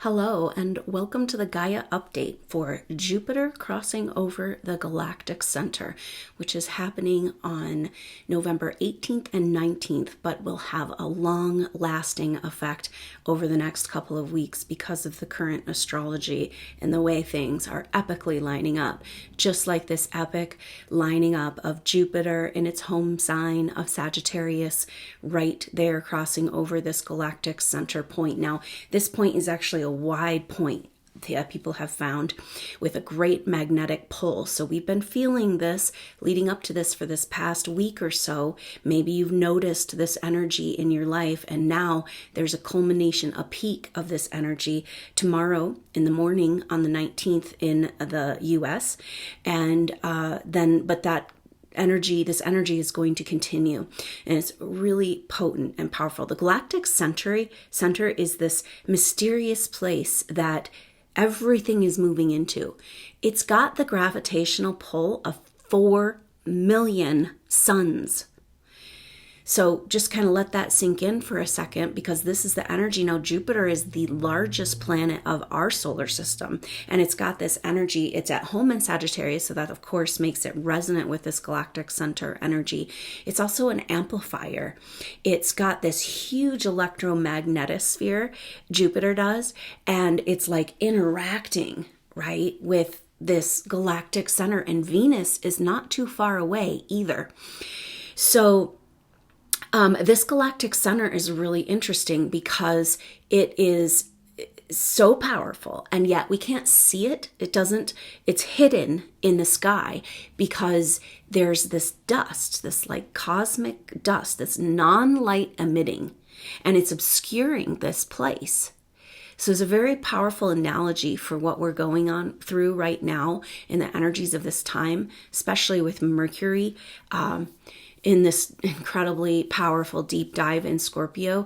Hello, and welcome to the Gaia update for Jupiter crossing over the Galactic Center, which is happening on November 18th and 19th, but will have a long-lasting effect over the next couple of weeks because of the current astrology and the way things are epically lining up, just like this epic lining up of Jupiter in its home sign of Sagittarius, right there crossing over this Galactic Center point. Now, this point is actually a wide point that people have found with a great magnetic pull. So we've been feeling this leading up to this for this past week or so. Maybe you've noticed this energy in your life, and now there's a culmination, a peak of this energy tomorrow in the morning on the 19th in the US. And but that this energy is going to continue, and it's really potent and powerful. The Galactic Center is this mysterious place that everything is moving into. It's got the gravitational pull of 4 million suns. So just kind of let that sink in for a second, because this is the energy. Now, Jupiter is the largest planet of our solar system, and it's got this energy. It's at home in Sagittarius, so that, of course, makes it resonant with this Galactic Center energy. It's also an amplifier. It's got this huge electromagnetosphere, Jupiter does, and it's like interacting, right, with this Galactic Center, and Venus is not too far away either. So this Galactic Center is really interesting because it is so powerful, and yet we can't see it. It's hidden in the sky because there's this dust, this like cosmic dust that's non-light emitting, and it's obscuring this place. So it's a very powerful analogy for what we're going on through right now in the energies of this time, especially with Mercury, in this incredibly powerful deep dive in Scorpio,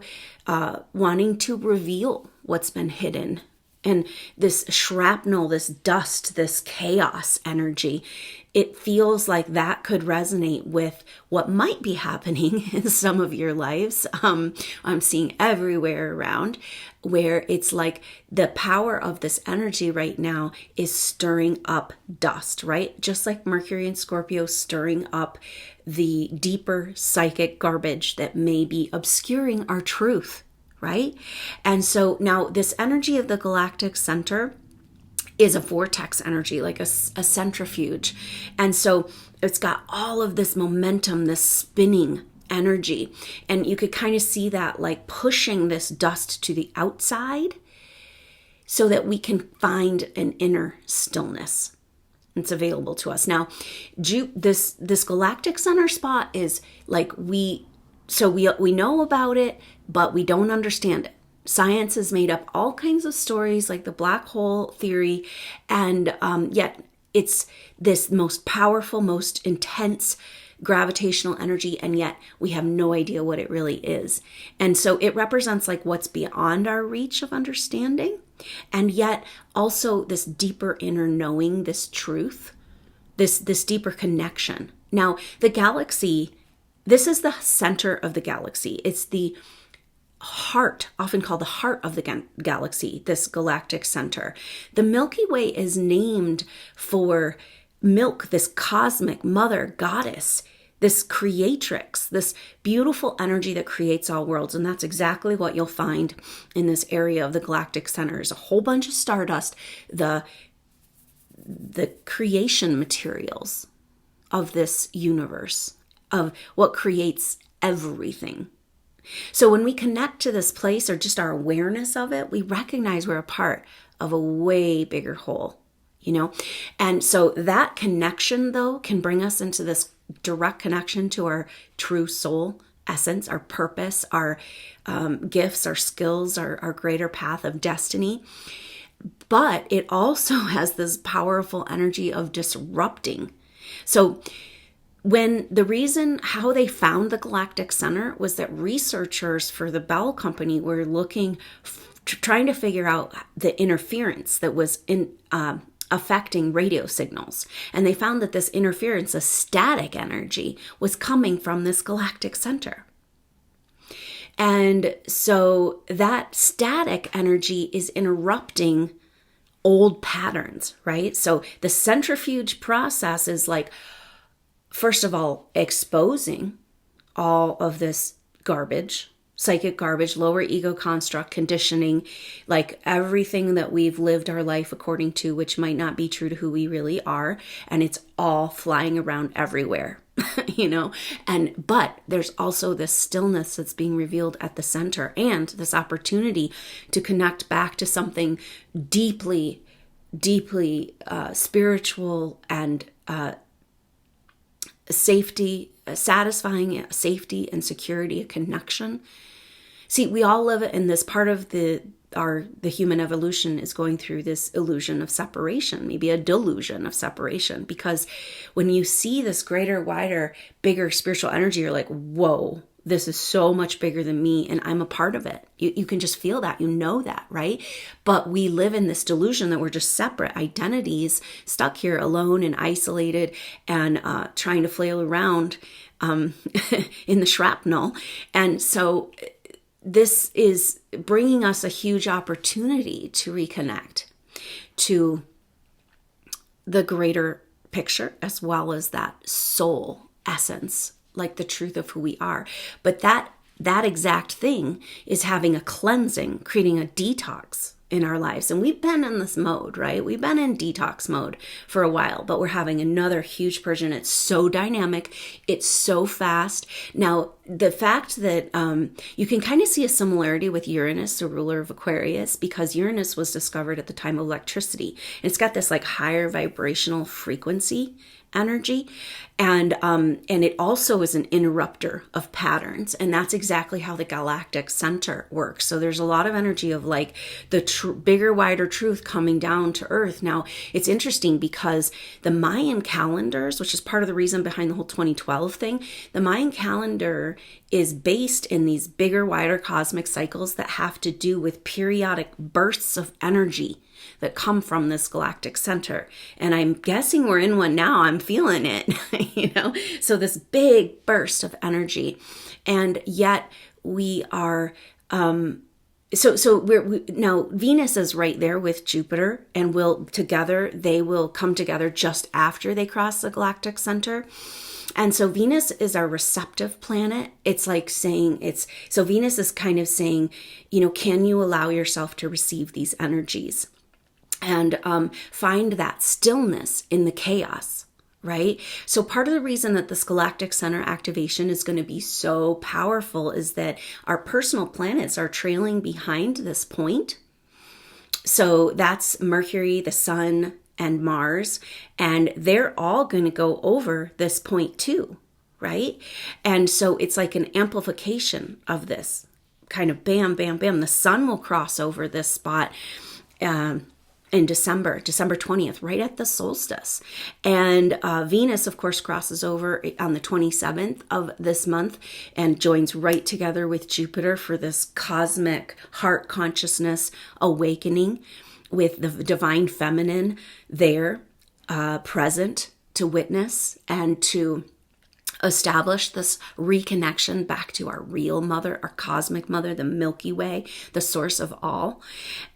wanting to reveal what's been hidden. And this shrapnel, this dust, this chaos energy, it feels like that could resonate with what might be happening in some of your lives. I'm seeing everywhere around, where it's like the power of this energy right now is stirring up dust, right? Just like Mercury and Scorpio stirring up the deeper psychic garbage that may be obscuring our truth, right? And so now this energy of the Galactic Center is a vortex energy, like a centrifuge. And so it's got all of this momentum, this spinning energy. And you could kind of see that like pushing this dust to the outside so that we can find an inner stillness. It's available to us. Now, this Galactic Center spot is like we know about it, but we don't understand it. Science has made up all kinds of stories like the black hole theory, and yet it's this most powerful, most intense gravitational energy, and yet we have no idea what it really is. And so it represents like what's beyond our reach of understanding, and yet also this deeper inner knowing, this truth, this deeper connection. Now, the galaxy, this is the center of the galaxy. It's the heart, often called the heart of the galaxy, this Galactic Center. The Milky Way is named for Milk, this cosmic mother goddess, this creatrix, this beautiful energy that creates all worlds. And that's exactly what you'll find in this area of the Galactic Center. There's a whole bunch of stardust, the creation materials of this universe, of what creates everything. So when we connect to this place, or just our awareness of it, we recognize we're a part of a way bigger whole, you know? And so that connection, though, can bring us into this direct connection to our true soul essence, our purpose, our gifts, our skills, our greater path of destiny. But it also has this powerful energy of disrupting. So the reason how they found the Galactic Center was that researchers for the Bell Company were trying to figure out the interference that was affecting radio signals. And they found that this interference, a static energy, was coming from this Galactic Center. And so that static energy is interrupting old patterns, right? So the centrifuge process is like, first of all, exposing all of this garbage, psychic garbage, lower ego construct, conditioning, like everything that we've lived our life according to, which might not be true to who we really are. And it's all flying around everywhere, but there's also this stillness that's being revealed at the center, and this opportunity to connect back to something deeply, deeply spiritual and satisfying safety and security, a connection. See, we all live in this part of the human evolution is going through this illusion of separation, maybe a delusion of separation, because when you see this greater, wider, bigger spiritual energy, you're like, whoa, this is so much bigger than me, and I'm a part of it. You can just feel that, that, right? But we live in this delusion that we're just separate identities, stuck here alone and isolated, and trying to flail around in the shrapnel. And so this is bringing us a huge opportunity to reconnect to the greater picture, as well as that soul essence, like the truth of who we are. But that exact thing is having a cleansing, creating a detox in our lives. And we've been in this mode, right? We've been in detox mode for a while, but we're having another huge purge, and it's so dynamic. It's so fast. Now, the fact that you can kind of see a similarity with Uranus, the ruler of Aquarius, because Uranus was discovered at the time of electricity. And it's got this like higher vibrational frequency energy, and it also is an interrupter of patterns, and that's exactly how the Galactic Center works. So there's a lot of energy of like the bigger, wider truth coming down to Earth. Now, it's interesting because the Mayan calendars, which is part of the reason behind the whole 2012 thing, the Mayan calendar is based in these bigger, wider cosmic cycles that have to do with periodic bursts of energy that come from this galactic center. And I'm guessing we're in one now. I'm feeling it, So this big burst of energy. And yet we are, now Venus is right there with Jupiter, and they will come together just after they cross the galactic center. And so Venus is our receptive planet. It's like so Venus is kind of saying, can you allow yourself to receive these energies? And find that stillness in the chaos, right? So part of the reason that this galactic center activation is going to be so powerful is that our personal planets are trailing behind this point. So that's Mercury, the Sun, and Mars, and they're all going to go over this point too, right? And so it's like an amplification of this kind of bam, bam, bam. The Sun will cross over this spot in December 20th, right at the solstice. And Venus, of course, crosses over on the 27th of this month and joins right together with Jupiter for this cosmic heart consciousness awakening, with the divine feminine there present to witness and to establish this reconnection back to our real mother, our cosmic mother, the Milky Way, the source of all.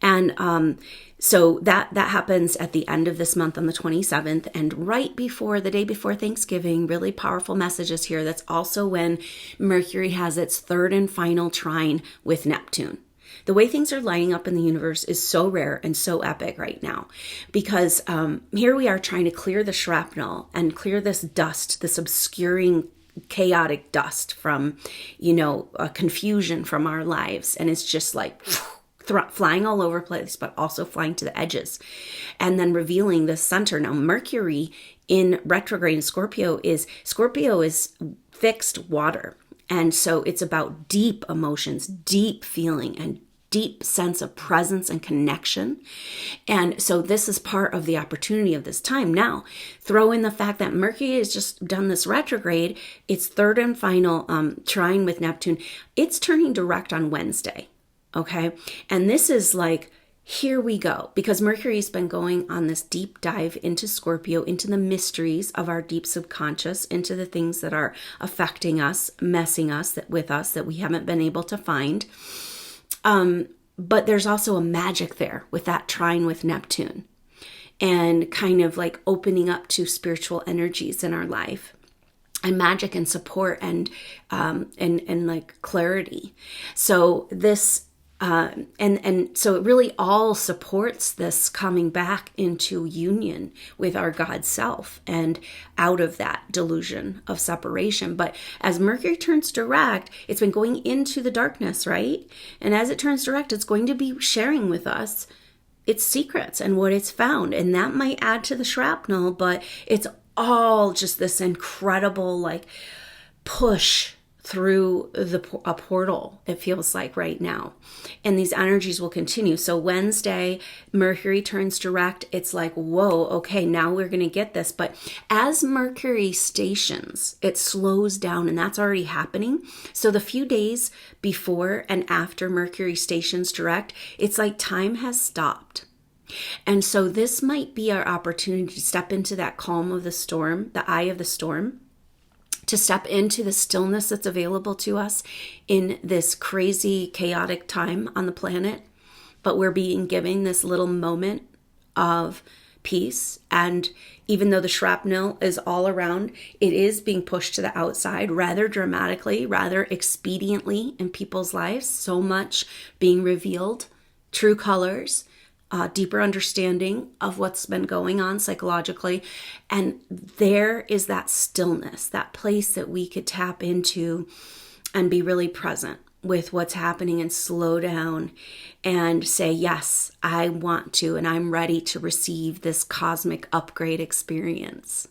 And so that happens at the end of this month on the 27th, and right before, the day before Thanksgiving, really powerful messages here. That's also when Mercury has its third and final trine with Neptune. The way things are lining up in the universe is so rare and so epic right now, because here we are trying to clear the shrapnel and clear this dust, this obscuring, chaotic dust from, confusion from our lives. And it's just like flying all over the place, but also flying to the edges, and then revealing the center. Now, Mercury in retrograde in Scorpio is fixed water. And so it's about deep emotions, deep feeling, and deep sense of presence and connection. And so this is part of the opportunity of this time. Now, throw in the fact that Mercury has just done this retrograde, its third and final trine with Neptune. It's turning direct on Wednesday, okay? And this is like here we go, because Mercury's been going on this deep dive into Scorpio, into the mysteries of our deep subconscious, into the things that are affecting us, messing us with us that we haven't been able to find. But there's also a magic there with that trine with Neptune and kind of like opening up to spiritual energies in our life. And magic and support and like clarity. So this and so it really all supports this coming back into union with our God self and out of that delusion of separation. But as Mercury turns direct, it's been going into the darkness, right? And as it turns direct, it's going to be sharing with us its secrets and what it's found. And that might add to the shrapnel, but it's all just this incredible like push through a portal, it feels like right now. And these energies will continue. So Wednesday, Mercury turns direct. It's like, whoa, okay, now we're going to get this. But as Mercury stations, it slows down, and that's already happening. So the few days before and after Mercury stations direct, it's like time has stopped. And so this might be our opportunity to step into that calm of the storm, the eye of the storm, to step into the stillness that's available to us in this crazy, chaotic time on the planet. But we're being given this little moment of peace. And even though the shrapnel is all around, it is being pushed to the outside rather dramatically, rather expediently in people's lives. So much being revealed, true colors, deeper understanding of what's been going on psychologically. And there is that stillness, that place that we could tap into and be really present with what's happening and slow down and say, yes, I want to, and I'm ready to receive this cosmic upgrade experience.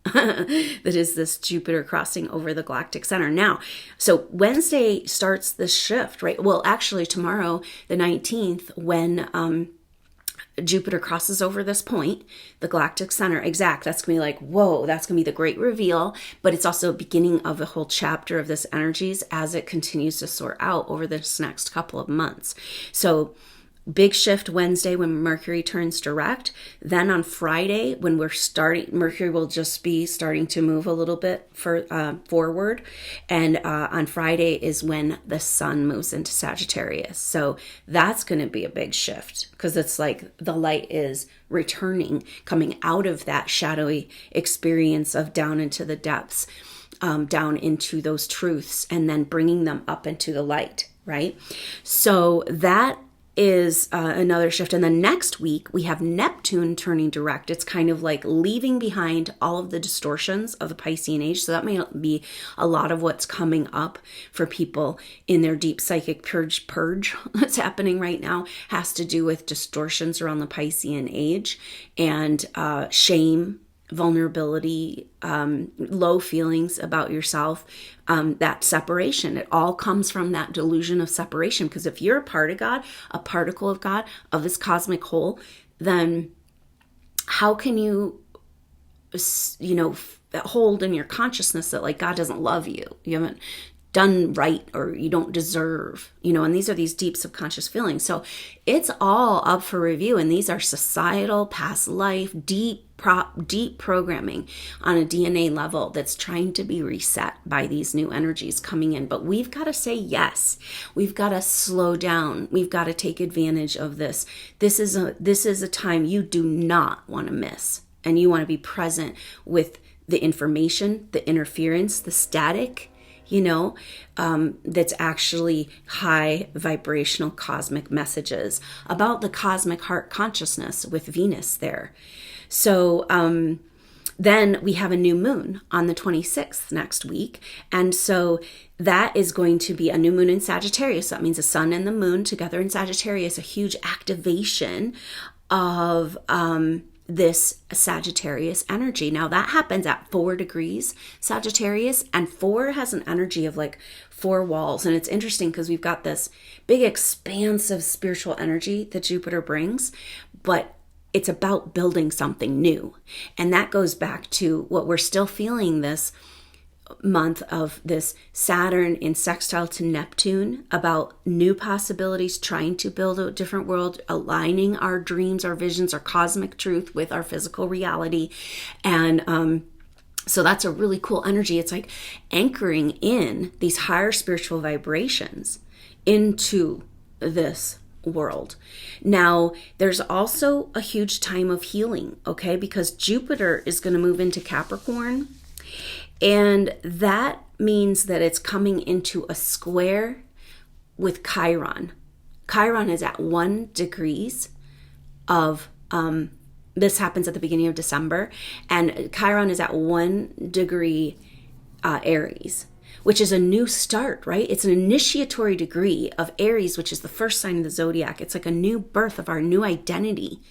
That is this Jupiter crossing over the Galactic Center. Now, so Wednesday starts this shift, right? Well, actually tomorrow, the 19th, when Jupiter crosses over this point, the Galactic Center, exact. That's going to be like, whoa, that's going to be the great reveal. But it's also a beginning of a whole chapter of this energies as it continues to sort out over this next couple of months. So big shift Wednesday when Mercury turns direct. Then on Friday, when we're starting, Mercury will just be starting to move a little bit forward. And on Friday is when the sun moves into Sagittarius. So that's going to be a big shift because it's like the light is returning, coming out of that shadowy experience of down into the depths, down into those truths, and then bringing them up into the light, right? So that is another shift. And then next week we have Neptune turning direct. It's kind of like leaving behind all of the distortions of the Piscean age. So that may be a lot of what's coming up for people in their deep psychic purge that's happening right now has to do with distortions around the Piscean age and shame, vulnerability, low feelings about yourself, that separation. It all comes from that delusion of separation. Because if you're a part of God, a particle of God, of this cosmic whole, then how can you hold in your consciousness that like God doesn't love you? You haven't done right, or you don't deserve, and these are these deep subconscious feelings. So it's all up for review. And these are societal, past life, deep programming on a DNA level that's trying to be reset by these new energies coming in. But we've got to say yes. We've got to slow down. We've got to take advantage of this. This is a time you do not want to miss. And you want to be present with the information, the interference, the static, that's actually high vibrational cosmic messages about the cosmic heart consciousness with Venus there. So then we have a new moon on the 26th next week. And so that is going to be a new moon in Sagittarius. So that means the sun and the moon together in Sagittarius, a huge activation of this Sagittarius energy. Now that happens at 4 degrees Sagittarius, and 4 has an energy of like 4 walls. And it's interesting because we've got this big expansive spiritual energy that Jupiter brings, but it's about building something new. And that goes back to what we're still feeling, this month of this Saturn in sextile to Neptune, about new possibilities, trying to build a different world, aligning our dreams, our visions, our cosmic truth with our physical reality. And so that's a really cool energy. It's like anchoring in these higher spiritual vibrations into this world. Now, there's also a huge time of healing, okay? Because Jupiter is going to move into Capricorn, and that means that it's coming into a square with Chyron. Chyron is at 1 degrees of, this happens at the beginning of December, and Chyron is at 1 degree Aries, which is a new start, right? It's an initiatory degree of Aries, which is the first sign of the zodiac. It's like a new birth of our new identity.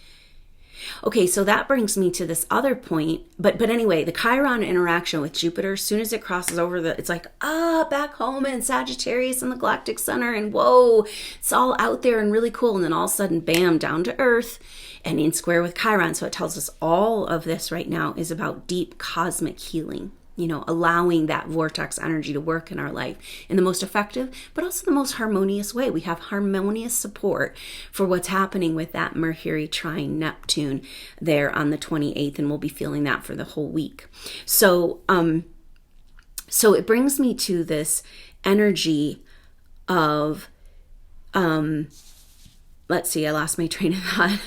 Okay, so that brings me to this other point. But anyway, the Chyron interaction with Jupiter, as soon as it crosses over it's like, back home in Sagittarius in the Galactic Center, and whoa, it's all out there and really cool. And then all of a sudden, bam, down to earth and in square with Chyron. So it tells us all of this right now is about deep cosmic healing. Allowing that vortex energy to work in our life in the most effective, but also the most harmonious way. We have harmonious support for what's happening with that Mercury trine Neptune there on the 28th, and we'll be feeling that for the whole week. So it brings me to this energy of, let's see, I lost my train of thought.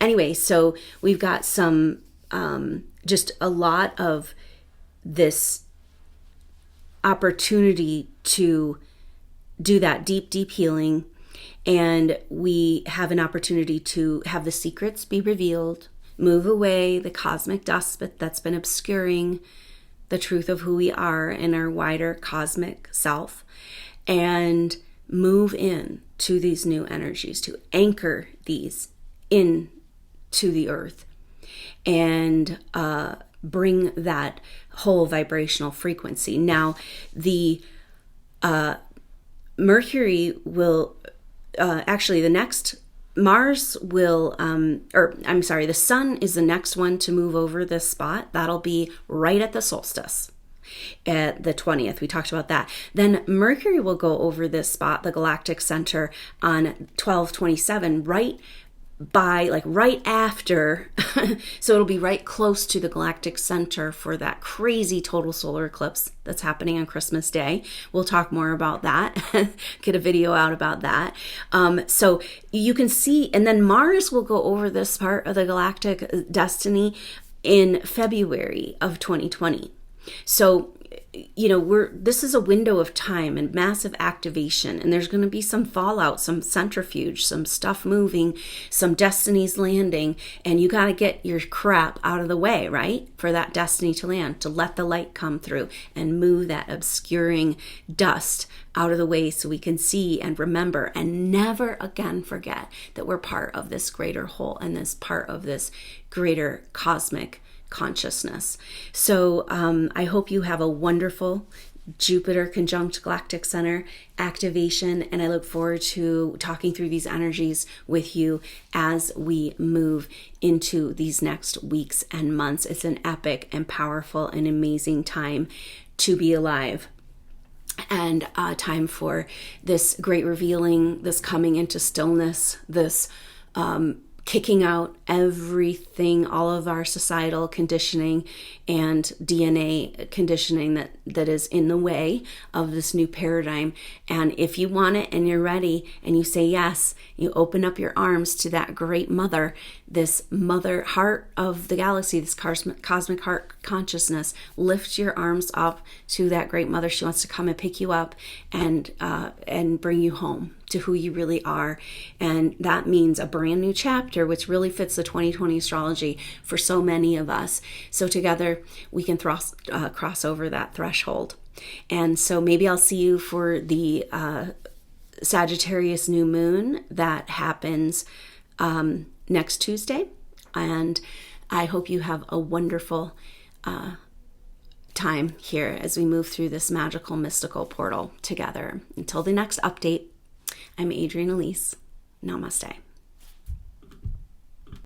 Anyway, so we've got some, just a lot of this opportunity to do that deep, deep healing. And we have an opportunity to have the secrets be revealed, move away the cosmic dust that's been obscuring the truth of who we are and our wider cosmic self, and move in to these new energies, to anchor these into the earth and bring that whole vibrational frequency. Now, the Mercury will actually, the next Mars will, the Sun is the next one to move over this spot. That'll be right at the solstice at the 20th. We talked about that. Then Mercury will go over this spot, the Galactic Center, on 12/27, right after, so it'll be right close to the Galactic Center for that crazy total solar eclipse that's happening on Christmas Day. We'll talk more about that, get a video out about that. So you can see, and then Mars will go over this part of the galactic destiny in February of 2020. So this is a window of time and massive activation, and there's going to be some fallout, some centrifuge, some stuff moving, some destinies landing, and you got to get your crap out of the way, right? For that destiny to land, to let the light come through and move that obscuring dust out of the way so we can see and remember and never again forget that we're part of this greater whole and this part of this greater cosmic consciousness. So I hope you have a wonderful Jupiter conjunct Galactic Center activation, and I look forward to talking through these energies with you as we move into these next weeks and months. It's an epic and powerful and amazing time to be alive, and time for this great revealing, this coming into stillness, this kicking out everything, all of our societal conditioning and DNA conditioning that is in the way of this new paradigm. And if you want it and you're ready and you say yes, you open up your arms to that great mother, this mother heart of the galaxy, this cosmic heart consciousness. Lift your arms up to that great mother. She wants to come and pick you up and bring you home to who you really are. And that means a brand new chapter, which really fits the 2020 astrology for so many of us. So together we can cross over that threshold. And so maybe I'll see you for the Sagittarius new moon that happens next Tuesday. And I hope you have a wonderful time here as we move through this magical, mystical portal together. Until the next update, I'm Adrienne Elise. Namaste.